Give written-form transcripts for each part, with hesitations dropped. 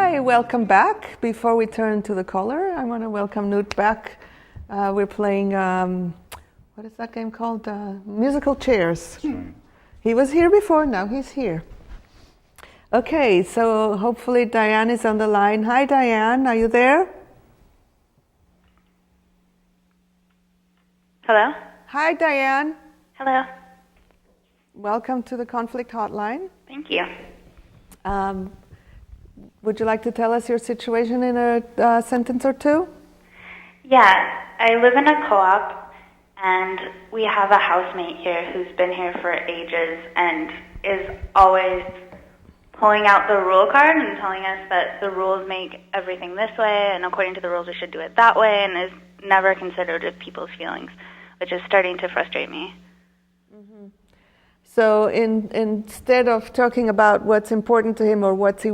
Hi, welcome back. Before we turn to the caller, I want to welcome Newt back. We're playing, what is that game called? Musical Chairs. Right. He was here before, now he's here. Okay, so hopefully Diane is on the line. Hi, Diane, are you there? Hello? Hi, Diane. Hello. Welcome to the Conflict Hotline. Thank you. Would you like to tell us your situation in a sentence or two? Yeah, I live in a co-op, and we have a housemate here who's been here for ages and is always pulling out the rule card and telling us that the rules make everything this way, and according to the rules we should do it that way, and is never considerate of people's feelings, which is starting to frustrate me. Mm-hmm. So instead of talking about what's important to him or what he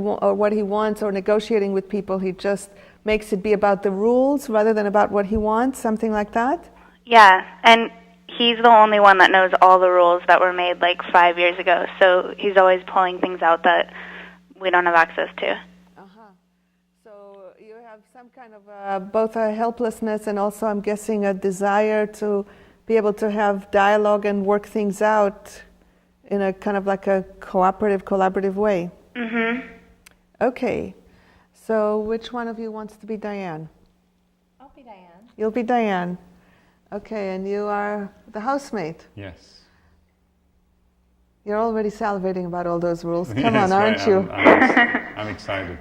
wants or negotiating with people, he just makes it be about the rules rather than about what he wants, something like that? Yeah, and he's the only one that knows all the rules that were made like 5 years ago, so he's always pulling things out that we don't have access to. Uh-huh. So you have some kind of both a helplessness and also, I'm guessing, a desire to be able to have dialogue and work things out in a kind of like a cooperative, collaborative way. Mm-hmm. Okay. So which one of you wants to be Diane? I'll be Diane. You'll be Diane. Okay, and you are the housemate. Yes. You're already salivating about all those rules. Come Yes, on, aren't right. you? I'm excited.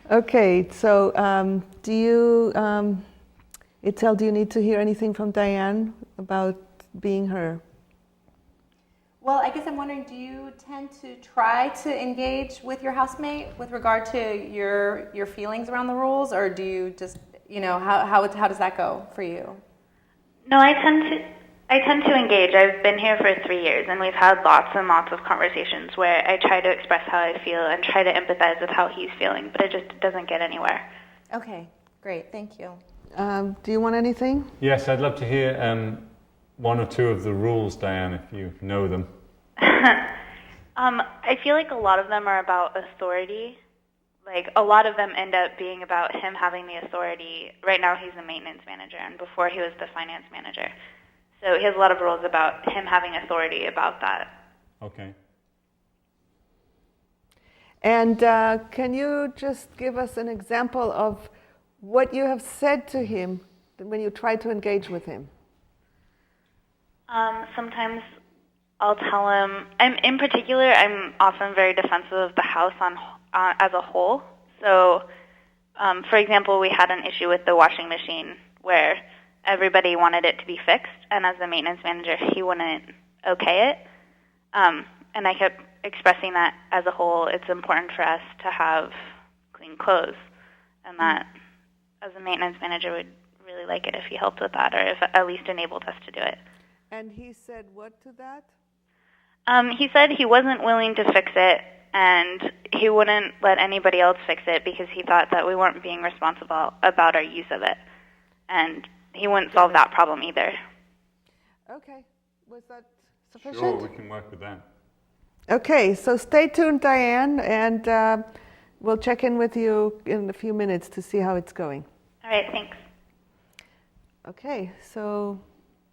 Okay, so do you, Itzel, do you need to hear anything from Diane about being her? Well, I guess I'm wondering, do you tend to try to engage with your housemate with regard to your feelings around the rules, or do you just, how does that go for you? No, I tend to engage. I've been here for 3 years, and we've had lots and lots of conversations where I try to express how I feel and try to empathize with how he's feeling, but it just doesn't get anywhere. Okay, great, thank you. Do you want anything? Yes, I'd love to hear one or two of the rules, Diane, if you know them. I feel like a lot of them are about authority. Like, a lot of them end up being about him having the authority. Right now he's the maintenance manager, and before he was the finance manager. So he has a lot of rules about him having authority about that. Okay. And can you just give us an example of what you have said to him when you try to engage with him? Sometimes I'll tell him, in particular, I'm often very defensive of the house as a whole. So, for example, we had an issue with the washing machine where everybody wanted it to be fixed, and as the maintenance manager, he wouldn't okay it. And I kept expressing that as a whole, it's important for us to have clean clothes, and that as a maintenance manager would really like it if he helped with that, or if at least enabled us to do it. And he said what to that? He said he wasn't willing to fix it, and he wouldn't let anybody else fix it because he thought that we weren't being responsible about our use of it. And he wouldn't solve that problem either. Okay. Was that sufficient? Sure, we can work with that. Okay, so stay tuned, Diane, and we'll check in with you in a few minutes to see how it's going. All right, thanks. Okay, so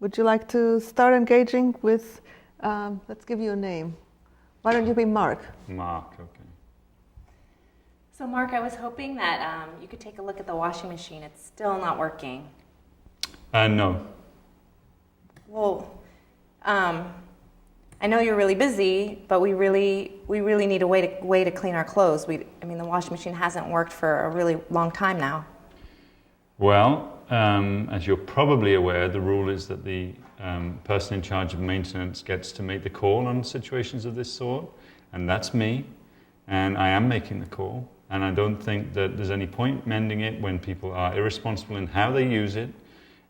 would you like to start engaging with, let's give you a name. Why don't you be Mark? Mark, okay. So Mark, I was hoping that you could take a look at the washing machine. It's still not working. No. Well, I know you're really busy, but we really need a way to clean our clothes. The washing machine hasn't worked for a really long time now. Well, as you're probably aware, the rule is that the person in charge of maintenance gets to make the call on situations of this sort, and that's me, and I am making the call, and I don't think that there's any point mending it when people are irresponsible in how they use it,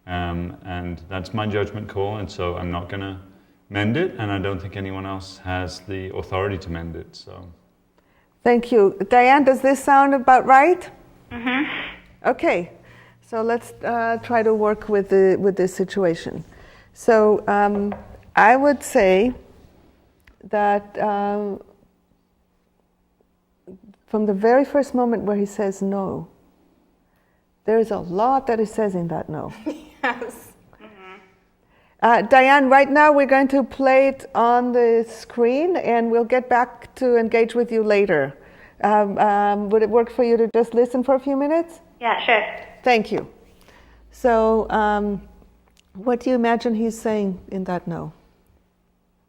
and that's my judgment call, and so I'm not going to mend it, and I don't think anyone else has the authority to mend it. So, thank you. Diane, does this sound about right? Mm-hmm. Okay, so let's try to work with this situation. So I would say that from the very first moment where he says no, there's a lot that he says in that no. Yes. Diane, right now we're going to play it on the screen and we'll get back to engage with you later. Would it work for you to just listen for a few minutes? Yeah, sure. Thank you. So, what do you imagine he's saying in that no?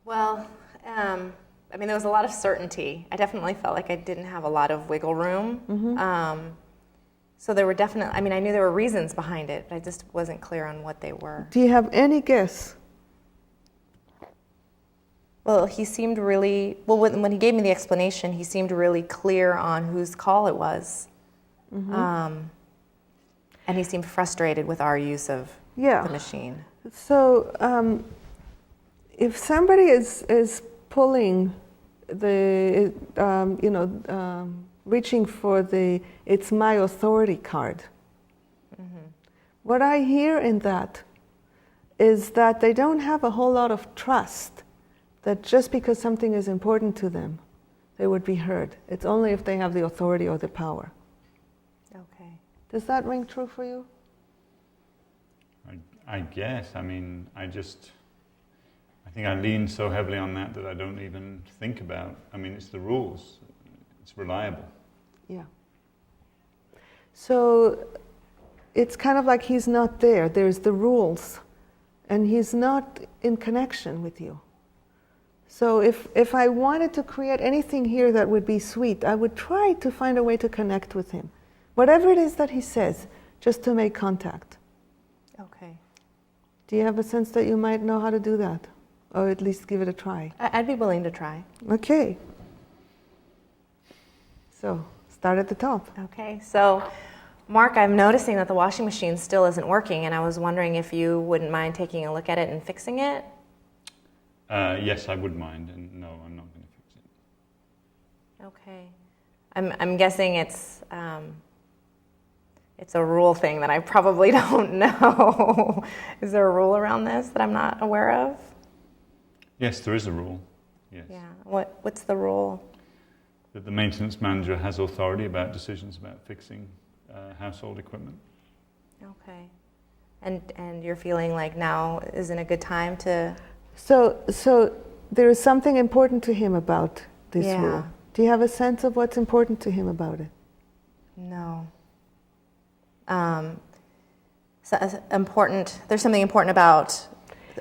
Well, I mean, there was a lot of certainty. I definitely felt like I didn't have a lot of wiggle room. So there were definitely, I mean, I knew there were reasons behind it, but I just wasn't clear on what they were. Do you have any guess? Well, he seemed really, well, when he gave me the explanation, he seemed really clear on whose call it was. And he seemed frustrated with our use of the machine. So if somebody is pulling the, reaching for the "it's my authority" card, what I hear in that is that they don't have a whole lot of trust that just because something is important to them, they would be heard. It's only if they have the authority or the power. Okay. Does that ring true for you? I guess. I mean, I think I lean so heavily on that I don't even think about. I mean, it's the rules. It's reliable. Yeah. So it's kind of like he's not there. There's the rules, and he's not in connection with you. So if I wanted to create anything here that would be sweet, I would try to find a way to connect with him. Whatever it is that he says, just to make contact. Okay. Do you have a sense that you might know how to do that? Or at least give it a try? I'd be willing to try. Okay. So, start at the top. Okay, so Mark, I'm noticing that the washing machine still isn't working, and I was wondering if you wouldn't mind taking a look at it and fixing it? Yes, I would mind, and no, I'm not going to fix it. Okay. I'm guessing it's a rule thing that I probably don't know. Is there a rule around this that I'm not aware of? Yes, there is a rule. Yes. Yeah. What's the rule? That the maintenance manager has authority about decisions about fixing household equipment. Okay. And you're feeling like now isn't a good time to... So there is something important to him about this rule. Do you have a sense of what's important to him about it? No. There's something important about...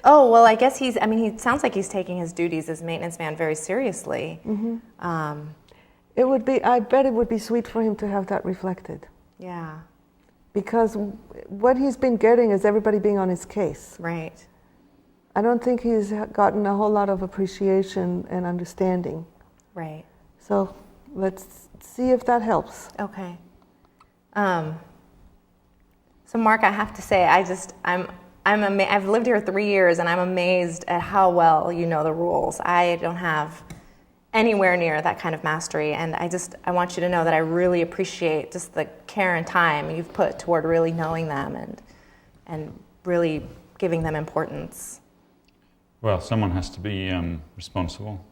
Oh, well, I guess he sounds like he's taking his duties as maintenance man very seriously. I bet it would be sweet for him to have that reflected. Yeah. Because what he's been getting is everybody being on his case. Right. I don't think he's gotten a whole lot of appreciation and understanding. Right. So let's see if that helps. Okay. So Mark, I have to say, I've lived here 3 years, and I'm amazed at how well you know the rules. I don't have anywhere near that kind of mastery, and I want you to know that I really appreciate just the care and time you've put toward really knowing them and really giving them importance. Well, someone has to be responsible.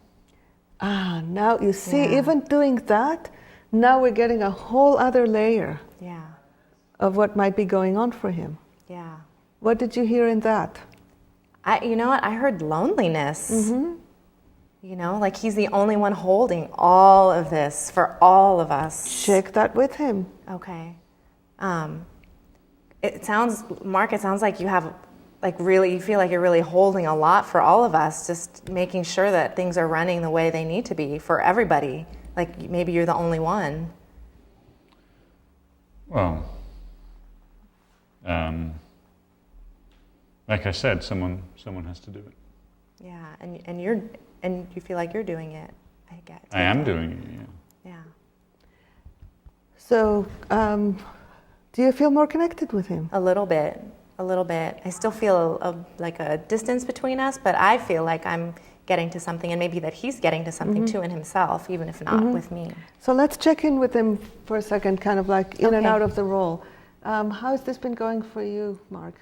Now you see, even doing that, now we're getting a whole other layer of what might be going on for him. Yeah. What did you hear in that? You know what? I heard loneliness. You know, like he's the only one holding all of this for all of us. Check that with him. Okay. Mark, it sounds like you have, you feel like you're really holding a lot for all of us, just making sure that things are running the way they need to be for everybody. Like maybe you're the only one. Well, like I said, someone has to do it. Yeah, and you feel like you're doing it. I am doing it. Yeah. So, do you feel more connected with him? A little bit. I still feel like a distance between us, but I feel like I'm getting to something, and maybe that he's getting to something too in himself, even if not with me. So let's check in with him for a second, kind of like in and out of the role. How's this been going for you, Mark?